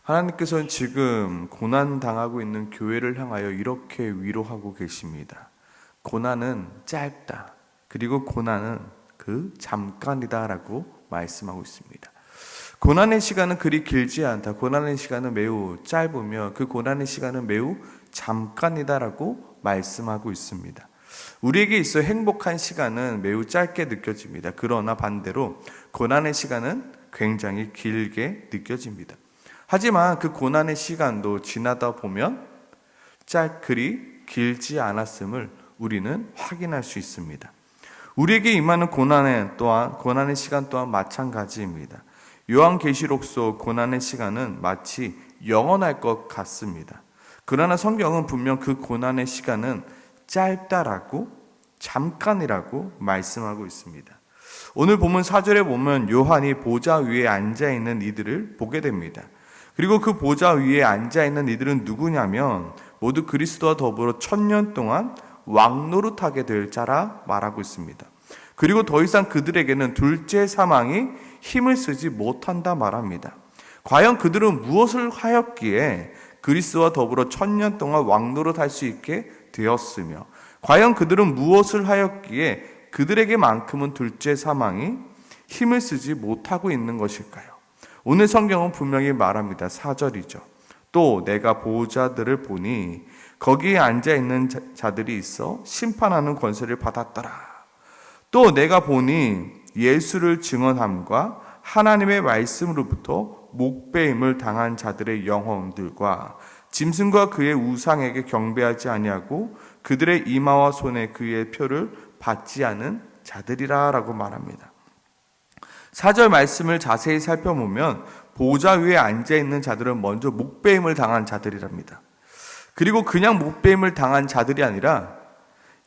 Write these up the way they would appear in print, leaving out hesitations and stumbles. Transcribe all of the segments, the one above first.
하나님께서는 지금 고난당하고 있는 교회를 향하여 이렇게 위로하고 계십니다. 고난은 짧다. 그리고 고난은 그 잠깐이다 라고 말씀하고 있습니다. 고난의 시간은 그리 길지 않다. 고난의 시간은 매우 짧으며 그 고난의 시간은 매우 잠깐이다 라고 말씀하고 있습니다. 우리에게 있어 행복한 시간은 매우 짧게 느껴집니다. 그러나 반대로 고난의 시간은 굉장히 길게 느껴집니다. 하지만 그 고난의 시간도 지나다 보면 그리 길지 않았음을 우리는 확인할 수 있습니다. 우리에게 임하는 고난의 시간 또한 마찬가지입니다. 요한계시록 속 고난의 시간은 마치 영원할 것 같습니다. 그러나 성경은 분명 그 고난의 시간은 짧다라고, 잠깐이라고 말씀하고 있습니다. 오늘 본문 4절에 보면 요한이 보좌 위에 앉아있는 이들을 보게 됩니다. 그리고 그 보좌 위에 앉아있는 이들은 누구냐면 모두 그리스도와 더불어 1000년 동안 왕노릇하게 될 자라 말하고 있습니다. 그리고 더 이상 그들에게는 둘째 사망이 힘을 쓰지 못한다 말합니다. 과연 그들은 무엇을 하였기에 그리스도와 더불어 1000년 동안 왕노릇할 수 있게 되었으며, 과연 그들은 무엇을 하였기에 그들에게만큼은 둘째 사망이 힘을 쓰지 못하고 있는 것일까요? 오늘 성경은 분명히 말합니다. 4절이죠. 또 내가 보호자들을 보니 거기에 앉아있는 자들이 있어 심판하는 권세를 받았더라. 또 내가 보니 예수를 증언함과 하나님의 말씀으로부터 목배임을 당한 자들의 영혼들과 짐승과 그의 우상에게 경배하지 아니하고 그들의 이마와 손에 그의 표를 받지 않은 자들이라 라고 말합니다. 4절 말씀을 자세히 살펴보면 보좌 위에 앉아있는 자들은 먼저 목배임을 당한 자들이랍니다. 그리고 그냥 목배임을 당한 자들이 아니라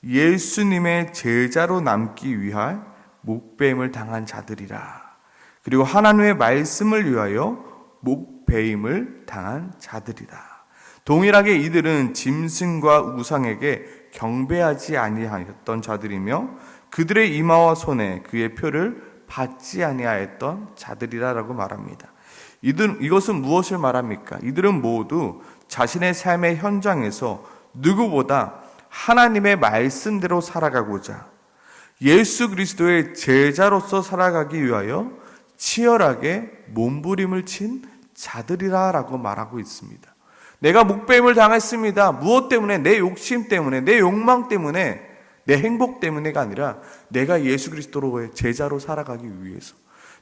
예수님의 제자로 남기 위할 목배임을 당한 자들이라. 그리고 하나님의 말씀을 위하여 목배임을 당한 자들이라. 동일하게 이들은 짐승과 우상에게 경배하지 아니하였던 자들이며 그들의 이마와 손에 그의 표를 받지 아니하였던 자들이라고 말합니다. 이것은 무엇을 말합니까? 이들은 모두 자신의 삶의 현장에서 누구보다 하나님의 말씀대로 살아가고자 예수 그리스도의 제자로서 살아가기 위하여 치열하게 몸부림을 친 자들이라고 말하고 있습니다. 내가 목배임을 당했습니다. 무엇 때문에? 내 욕심 때문에, 내 욕망 때문에, 내 행복 때문에가 아니라 내가 예수 그리스도의 제자로 살아가기 위해서,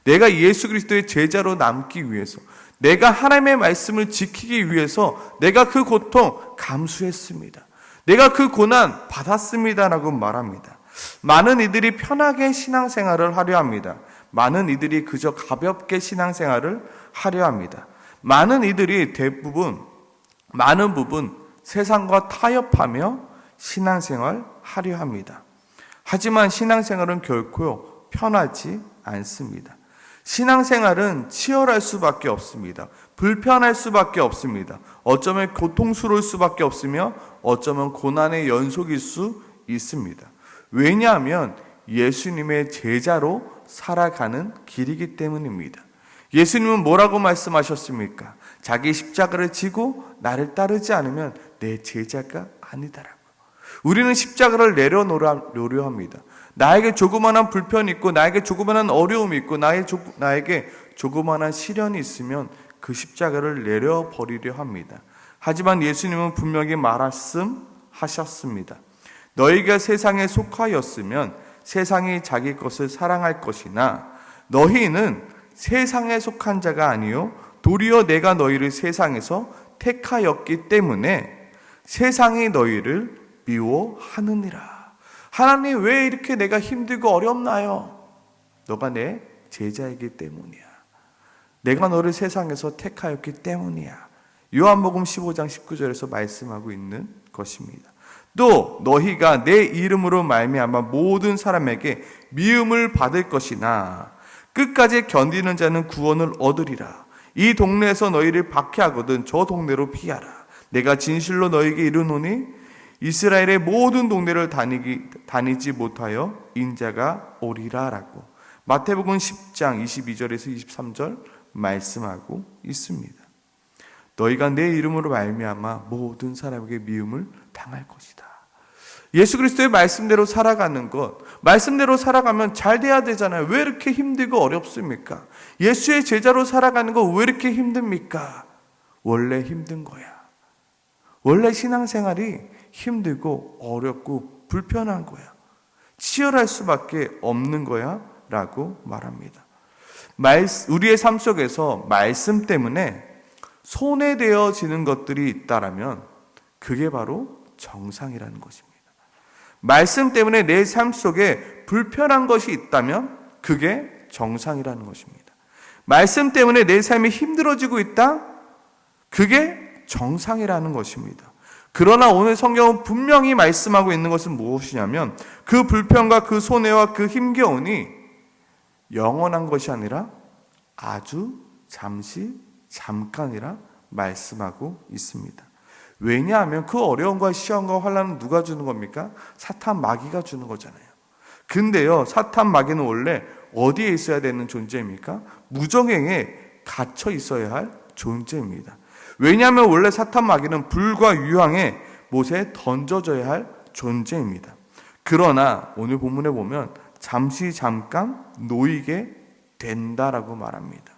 내가 예수 그리스도의 제자로 남기 위해서, 내가 하나님의 말씀을 지키기 위해서 내가 그 고통 감수했습니다. 내가 그 고난 받았습니다라고 말합니다. 많은 이들이 편하게 신앙생활을 하려 합니다. 많은 이들이 그저 가볍게 신앙생활을 하려 합니다. 많은 이들이 많은 부분 세상과 타협하며 신앙생활 하려 합니다. 하지만 신앙생활은 결코 편하지 않습니다. 신앙생활은 치열할 수밖에 없습니다. 불편할 수밖에 없습니다. 어쩌면 고통스러울 수밖에 없으며 어쩌면 고난의 연속일 수 있습니다. 왜냐하면 예수님의 제자로 살아가는 길이기 때문입니다. 예수님은 뭐라고 말씀하셨습니까? 자기 십자가를 지고 나를 따르지 않으면 내 제자가 아니다라고. 우리는 십자가를 내려놓으려 합니다. 나에게 조그마한 불편이 있고 나에게 조그마한 어려움이 있고 나에게 조그마한 시련이 있으면 그 십자가를 내려버리려 합니다. 하지만 예수님은 분명히 말씀하셨습니다. 너희가 세상에 속하였으면 세상이 자기 것을 사랑할 것이나 너희는 세상에 속한 자가 아니요 도리어 내가 너희를 세상에서 택하였기 때문에 세상이 너희를 미워하느니라. 하나님, 왜 이렇게 내가 힘들고 어렵나요? 너가 내 제자이기 때문이야. 내가 너를 세상에서 택하였기 때문이야. 요한복음 15장 19절에서 말씀하고 있는 것입니다. 또 너희가 내 이름으로 말미암아 모든 사람에게 미움을 받을 것이나 끝까지 견디는 자는 구원을 얻으리라. 이 동네에서 너희를 박해하거든 저 동네로 피하라. 내가 진실로 너희에게 이르노니 이스라엘의 모든 동네를 다니지 못하여 인자가 오리라라고 마태복음 10장 22절에서 23절 말씀하고 있습니다. 너희가 내 이름으로 말미암아 모든 사람에게 미움을 당할 것이다. 예수 그리스도의 말씀대로 살아가는 것, 말씀대로 살아가면 잘 돼야 되잖아요. 왜 이렇게 힘들고 어렵습니까? 예수의 제자로 살아가는 거 왜 이렇게 힘듭니까? 원래 힘든 거야. 원래 신앙생활이 힘들고 어렵고 불편한 거야. 치열할 수밖에 없는 거야 라고 말합니다. 우리의 삶 속에서 말씀 때문에 손해되어지는 것들이 있다라면 그게 바로 정상이라는 것입니다. 말씀 때문에 내 삶 속에 불편한 것이 있다면 그게 정상이라는 것입니다. 말씀 때문에 내 삶이 힘들어지고 있다? 그게 정상이라는 것입니다. 그러나 오늘 성경은 분명히 말씀하고 있는 것은 무엇이냐면 그 불편과 그 손해와 그 힘겨움이 영원한 것이 아니라 아주 잠깐이라 말씀하고 있습니다. 왜냐하면 그 어려움과 시험과 환난은 누가 주는 겁니까? 사탄 마귀가 주는 거잖아요. 근데요, 사탄 마귀는 원래 어디에 있어야 되는 존재입니까? 무저갱에 갇혀 있어야 할 존재입니다. 왜냐하면 원래 사탄 마귀는 불과 유황의 못에 던져져야 할 존재입니다. 그러나 오늘 본문에 보면 잠깐 놓이게 된다라고 말합니다.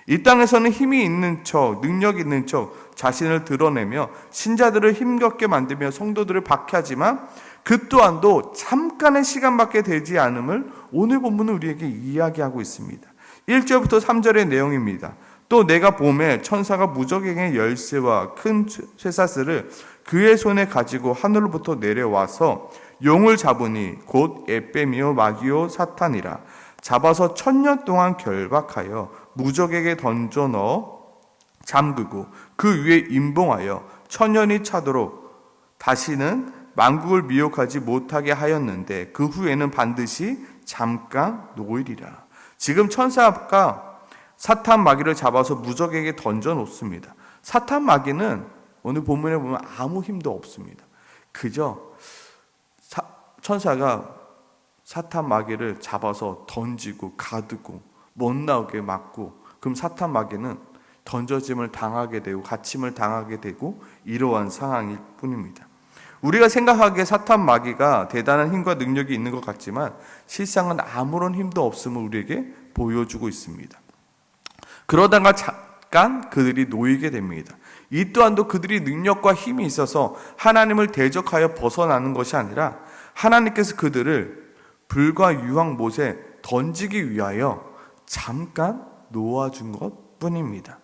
이 땅에서는 힘이 있는 척, 능력 있는 척 자신을 드러내며 신자들을 힘겹게 만들며 성도들을 박해하지만 그 또한도 잠깐의 시간밖에 되지 않음을 오늘 본문은 우리에게 이야기하고 있습니다. 1절부터 3절의 내용입니다. 또 내가 보매 천사가 무저갱의 열쇠와 큰 쇠사슬을 그의 손에 가지고 하늘로부터 내려와서 용을 잡으니 곧 에빼미오 마귀오 사탄이라 잡아서 1000년 동안 결박하여 무적에게 던져 넣어 잠그고 그 위에 임봉하여 1000년이 차도록 다시는 만국을 미혹하지 못하게 하였는데 그 후에는 반드시 잠깐 놓으리라. 지금 천사가 사탄 마귀를 잡아서 무적에게 던져 놓습니다. 사탄 마귀는 오늘 본문에 보면 아무 힘도 없습니다. 그저 천사가 사탄 마귀를 잡아서 던지고 가두고 못 나오게 막고 그럼 사탄 마귀는 던져짐을 당하게 되고 갇힘을 당하게 되고 이러한 상황일 뿐입니다. 우리가 생각하기에 사탄 마귀가 대단한 힘과 능력이 있는 것 같지만 실상은 아무런 힘도 없음을 우리에게 보여주고 있습니다. 그러다가 잠깐 그들이 놓이게 됩니다. 이 또한도 그들이 능력과 힘이 있어서 하나님을 대적하여 벗어나는 것이 아니라 하나님께서 그들을 불과 유황 못에 던지기 위하여 잠깐 놓아준 것 뿐입니다.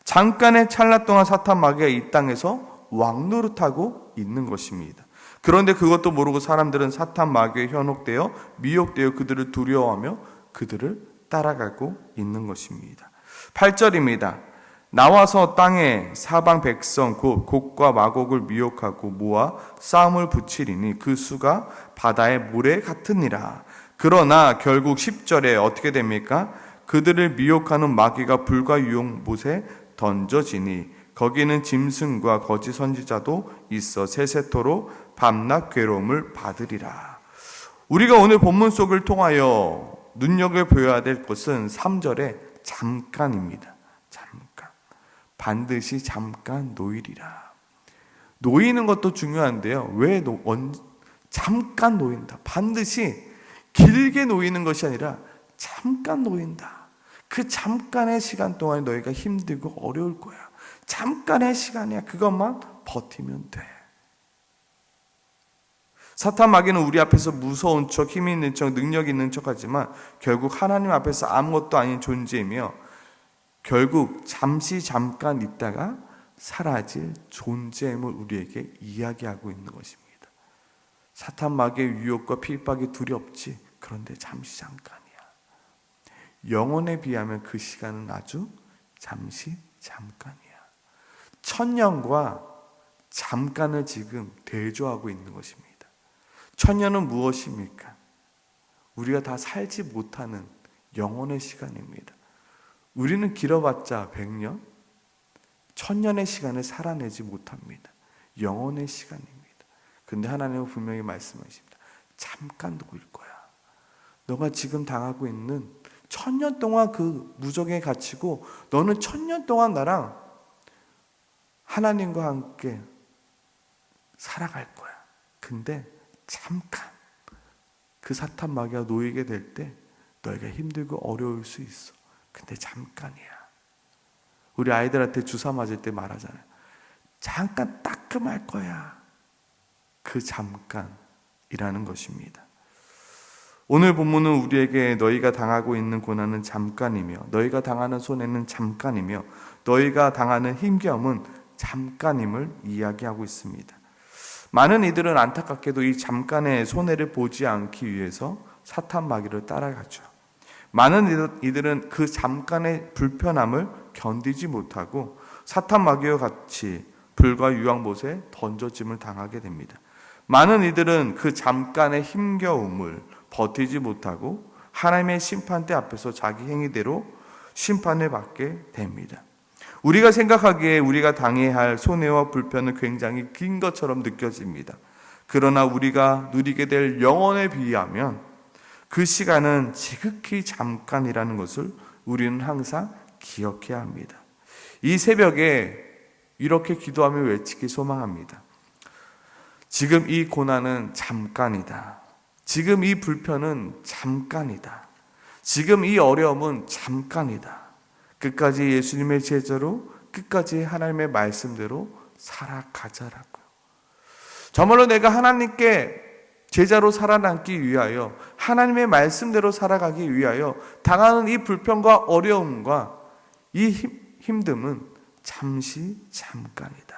잠깐의 찰나 동안 사탄 마귀가 이 땅에서 왕노릇하고 있는 것입니다. 그런데 그것도 모르고 사람들은 사탄 마귀에 현혹되어 미혹되어 그들을 두려워하며 그들을 따라가고 있는 것입니다. 8절입니다. 나와서 땅에 사방 백성 곧 곡과 마곡을 미혹하고 모아 싸움을 붙이리니 그 수가 바다의 모래 같으니라. 그러나 결국 10절에 어떻게 됩니까? 그들을 미혹하는 마귀가 불과 유황 못에 던져지니 거기는 짐승과 거짓 선지자도 있어 세세토록 밤낮 괴로움을 받으리라. 우리가 오늘 본문 속을 통하여 눈여겨보아야 될 것은 3절의 잠깐입니다. 잠깐. 반드시 잠깐 놓이리라. 놓이는 것도 중요한데요. 왜 잠깐 놓인다. 반드시 길게 놓이는 것이 아니라 잠깐 놓인다. 그 잠깐의 시간 동안 너희가 힘들고 어려울 거야. 잠깐의 시간이야. 그것만 버티면 돼. 사탄 마귀는 우리 앞에서 무서운 척, 힘이 있는 척, 능력 있는 척 하지만 결국 하나님 앞에서 아무것도 아닌 존재이며 결국 잠깐 있다가 사라질 존재임을 우리에게 이야기하고 있는 것입니다. 사탄 마귀의 유혹과 핍박이 두렵지. 그런데 잠깐이야. 영혼에 비하면 그 시간은 아주 잠깐이야. 1000년과 잠깐을 지금 대조하고 있는 것입니다. 1000년은 무엇입니까? 우리가 다 살지 못하는 영혼의 시간입니다. 우리는 길어봤자 100년, 1000년의 시간을 살아내지 못합니다. 영혼의 시간입니다. 근데 하나님은 분명히 말씀하십니다. 잠깐 놓일 거야. 너가 지금 당하고 있는 1000년 동안 그 무적에 갇히고 너는 1000년 동안 나랑 하나님과 함께 살아갈 거야. 근데 잠깐 그 사탄 마귀가 놓이게 될 때 너희가 힘들고 어려울 수 있어. 근데 잠깐이야. 우리 아이들한테 주사 맞을 때 말하잖아요. 잠깐 따끔할 거야. 그 잠깐이라는 것입니다. 오늘 본문은 우리에게 너희가 당하고 있는 고난은 잠깐이며 너희가 당하는 손해는 잠깐이며 너희가 당하는 힘겨움은 잠깐임을 이야기하고 있습니다. 많은 이들은 안타깝게도 이 잠깐의 손해를 보지 않기 위해서 사탄 마귀를 따라가죠. 많은 이들은 그 잠깐의 불편함을 견디지 못하고 사탄 마귀와 같이 불과 유황못에 던져짐을 당하게 됩니다. 많은 이들은 그 잠깐의 힘겨움을 버티지 못하고 하나님의 심판대 앞에서 자기 행위대로 심판을 받게 됩니다. 우리가 생각하기에 우리가 당해야 할 손해와 불편은 굉장히 긴 것처럼 느껴집니다. 그러나 우리가 누리게 될 영원에 비하면 그 시간은 지극히 잠깐이라는 것을 우리는 항상 기억해야 합니다. 이 새벽에 이렇게 기도하며 외치기 소망합니다. 지금 이 고난은 잠깐이다. 지금 이 불편은 잠깐이다. 지금 이 어려움은 잠깐이다. 끝까지 예수님의 제자로 끝까지 하나님의 말씀대로 살아가자라고요. 정말로 내가 하나님께 제자로 살아남기 위하여 하나님의 말씀대로 살아가기 위하여 당하는 이 불편과 어려움과 이 힘듦은 잠시 잠깐이다.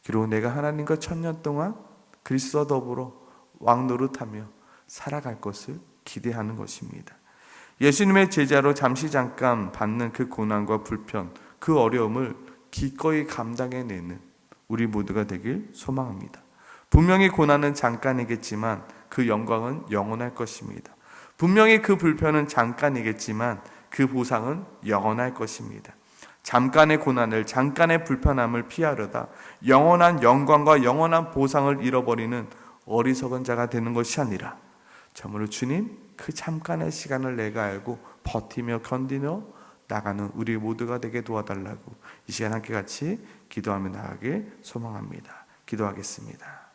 그리고 내가 하나님과 1000년 동안 그리스도와 더불어 왕노릇하며 살아갈 것을 기대하는 것입니다. 예수님의 제자로 잠시 잠깐 받는 그 고난과 불편, 그 어려움을 기꺼이 감당해내는 우리 모두가 되길 소망합니다. 분명히 고난은 잠깐이겠지만 그 영광은 영원할 것입니다. 분명히 그 불편은 잠깐이겠지만 그 보상은 영원할 것입니다. 잠깐의 고난을, 잠깐의 불편함을 피하려다 영원한 영광과 영원한 보상을 잃어버리는 어리석은 자가 되는 것이 아니라 참으로 주님, 그 잠깐의 시간을 내가 알고 버티며 견디며 나가는 우리 모두가 되게 도와달라고 이 시간 함께 같이 기도하며 나가길 소망합니다. 기도하겠습니다.